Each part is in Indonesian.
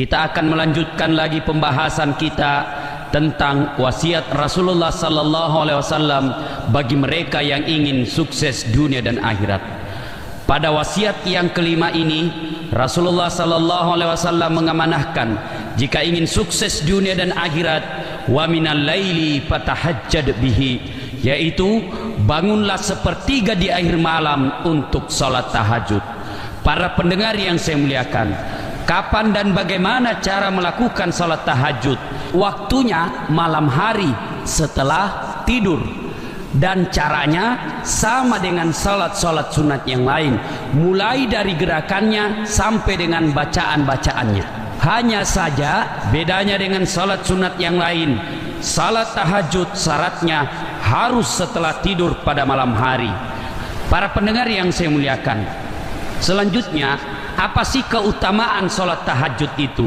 Kita akan melanjutkan lagi pembahasan kita tentang wasiat Rasulullah sallallahu alaihi wasallam bagi mereka yang ingin sukses dunia dan akhirat. Pada wasiat yang kelima ini, Rasulullah sallallahu alaihi wasallam mengamanahkan jika ingin sukses dunia dan akhirat, wa minal laili fatahajjad bihi, yaitu bangunlah sepertiga di akhir malam untuk salat tahajud. Para pendengar yang saya muliakan, kapan dan bagaimana cara melakukan salat tahajud? Waktunya malam hari setelah tidur, dan caranya sama dengan salat-salat sunat yang lain, mulai dari gerakannya sampai dengan bacaan-bacaannya. Hanya saja bedanya dengan salat sunat yang lain, salat tahajud syaratnya harus setelah tidur pada malam hari. Para pendengar yang saya muliakan, selanjutnya, apa sih keutamaan salat tahajud itu?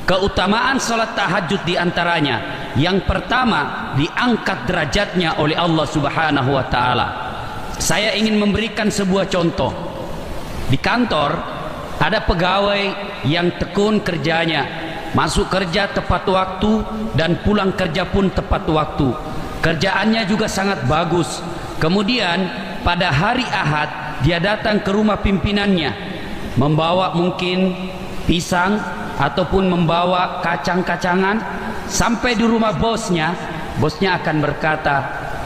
Keutamaan salat tahajud diantaranya, yang pertama, diangkat derajatnya oleh Allah Subhanahu wa Ta'ala. Saya ingin memberikan sebuah contoh. Di kantor ada pegawai yang tekun kerjanya, masuk kerja tepat waktu dan pulang kerja pun tepat waktu. Kerjaannya juga sangat bagus. Kemudian pada hari Ahad dia datang ke rumah pimpinannya, membawa mungkin pisang ataupun membawa kacang-kacangan. Sampai di rumah bosnya, bosnya akan berkata,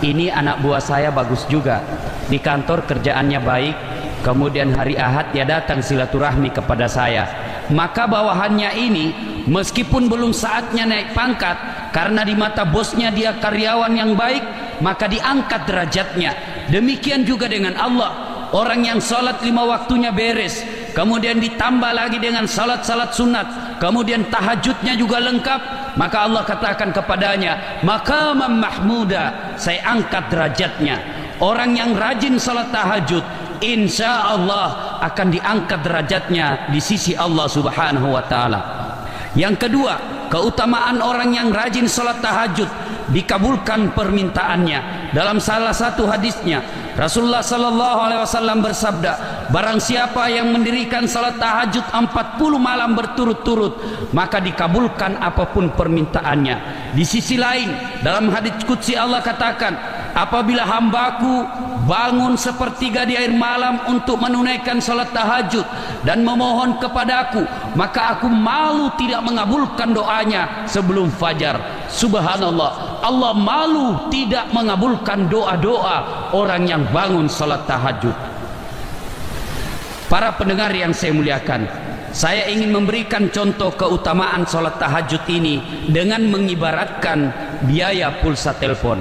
ini anak buah saya bagus juga, di kantor kerjaannya baik, kemudian hari Ahad dia datang silaturahmi kepada saya. Maka bawahannya ini meskipun belum saatnya naik pangkat, karena di mata bosnya dia karyawan yang baik, maka diangkat derajatnya. Demikian juga dengan Allah. Orang yang salat 5 waktunya beres, kemudian ditambah lagi dengan salat-salat sunat, kemudian tahajudnya juga lengkap, maka Allah katakan kepadanya, maqaman mahmuda, saya angkat derajatnya. Orang yang rajin salat tahajud, insya Allah akan diangkat derajatnya di sisi Allah Subhanahu wa Ta'ala. Yang kedua, keutamaan orang yang rajin salat tahajud, dikabulkan permintaannya. Dalam salah satu hadisnya, Rasulullah sallallahu alaihi wasallam bersabda, barang siapa yang mendirikan salat tahajud 40 malam berturut-turut, maka dikabulkan apapun permintaannya. Di sisi lain, dalam hadits qudsi Allah katakan, apabila hambaku bangun sepertiga di akhir malam untuk menunaikan salat tahajud dan memohon kepadaku, maka aku malu tidak mengabulkan doanya sebelum fajar. Subhanallah, Allah malu tidak mengabulkan doa-doa orang yang bangun salat tahajud. Para pendengar yang saya muliakan, saya ingin memberikan contoh keutamaan salat tahajud ini dengan mengibaratkan biaya pulsa telepon.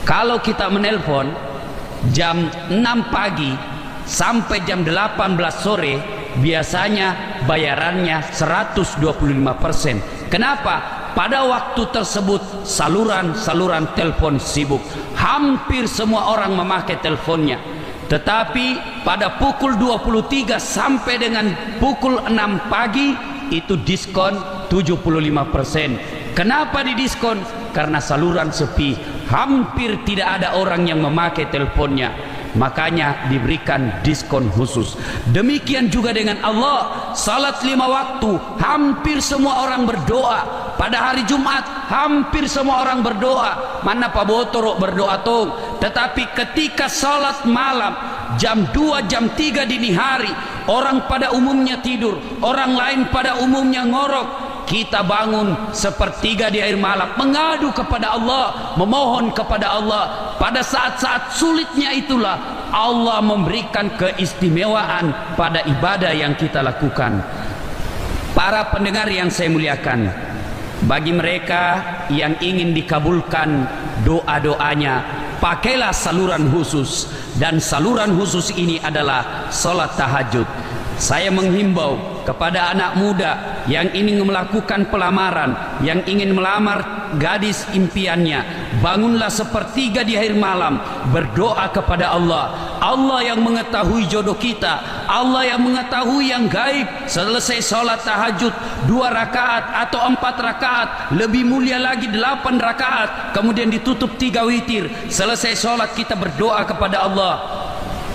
Kalau kita menelpon jam 6 pagi sampai jam 18 sore, biasanya bayarannya 125%. Kenapa? Pada waktu tersebut saluran telepon sibuk, hampir semua orang memakai teleponnya. Tetapi pada pukul 23 sampai dengan pukul 6 pagi itu diskon 75%. Kenapa didiskon? Karena saluran sepi, hampir tidak ada orang yang memakai teleponnya, makanya diberikan diskon khusus. Demikian juga dengan Allah, salat 5 waktu hampir semua orang berdoa. Pada hari Jumat hampir semua orang berdoa. Mana Pak Botoro berdoa tong. Tetapi ketika salat malam jam 2 jam 3 dini hari, orang pada umumnya tidur, orang lain pada umumnya ngorok, kita bangun sepertiga di akhir malam, mengadu kepada Allah, memohon kepada Allah. Pada saat-saat sulitnya itulah Allah memberikan keistimewaan pada ibadah yang kita lakukan. Para pendengar yang saya muliakan, bagi mereka yang ingin dikabulkan doa-doanya, pakailah saluran khusus, dan saluran khusus ini adalah salat tahajud. Saya menghimbau kepada anak muda yang ingin melakukan pelamaran, yang ingin melamar gadis impiannya, bangunlah sepertiga di akhir malam, berdoa kepada Allah. Allah yang mengetahui jodoh kita, Allah yang mengetahui yang gaib. Selesai sholat tahajud 2 rakaat atau 4 rakaat, lebih mulia lagi 8 rakaat, kemudian ditutup 3 witir. Selesai sholat kita berdoa kepada Allah,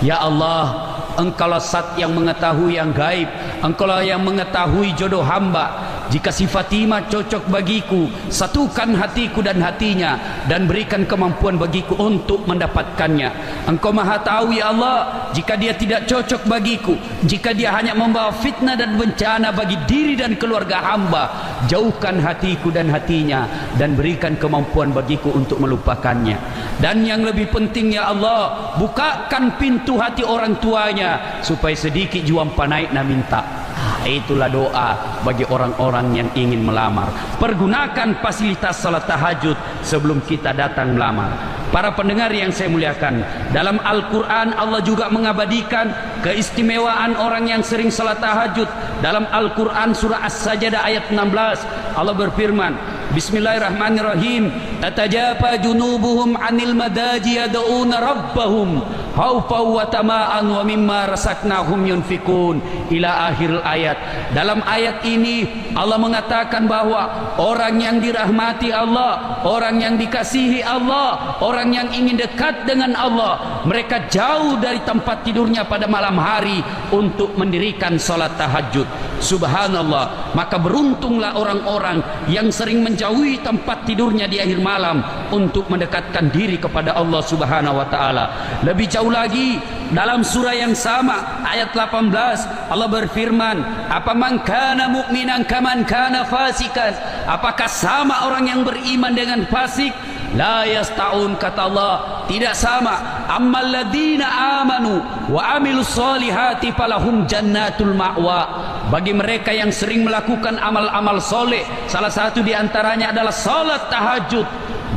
ya Allah, Engkaulah Zat yang mengetahui yang gaib, Engkaulah yang mengetahui jodoh hamba. jika si Fatimah cocok bagiku, satukan hatiku dan hatinya dan berikan kemampuan bagiku untuk mendapatkannya. Engkau maha tahu ya Allah, jika dia tidak cocok bagiku, jika dia hanya membawa fitnah dan bencana bagi diri dan keluarga hamba, jauhkan hatiku dan hatinya dan berikan kemampuan bagiku untuk melupakannya. Dan yang lebih penting ya Allah, bukakan pintu hati orang tuanya supaya sedikit juang panaik na minta. Itulah doa bagi orang-orang yang ingin melamar. Pergunakan fasilitas salat tahajud sebelum kita datang melamar. Para pendengar yang saya muliakan, dalam Al-Quran Allah juga mengabadikan keistimewaan orang yang sering salat tahajud. Dalam Al-Quran surah As-Sajdah ayat 16 Allah berfirman, Bismillahirrahmanirrahim, tatajafa junubuhum anil madaji yad'una rabbahum khaufaw wa tama'an wa mimma rasaknahum yunfikun, ila akhir ayat. Dalam ayat ini Allah mengatakan bahwa orang yang dirahmati Allah, orang yang dikasihi Allah, orang yang ingin dekat dengan Allah, mereka jauh dari tempat tidurnya pada malam hari untuk mendirikan salat tahajud. Subhanallah, maka beruntunglah orang-orang yang sering menjauhi tempat tidurnya di akhir malam untuk mendekatkan diri kepada Allah Subhanahu wa taala. Lebih jauh lagi, dalam surah yang sama ayat 18 Allah berfirman, apaman kana mu'minan kaman kana fasikan, apakah sama orang yang beriman dengan fasik? La yasta'un, kata Allah, tidak sama. Ammal ladina amanu wa amilus solihati falahum jannatul ma'wa. Bagi mereka yang sering melakukan amal-amal soleh, salah satu di antaranya adalah salat tahajud,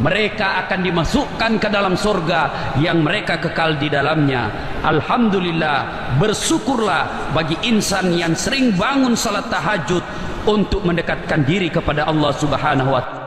mereka akan dimasukkan ke dalam surga yang mereka kekal di dalamnya. Alhamdulillah, bersyukurlah bagi insan yang sering bangun salat tahajud untuk mendekatkan diri kepada Allah Subhanahu wa ta'ala.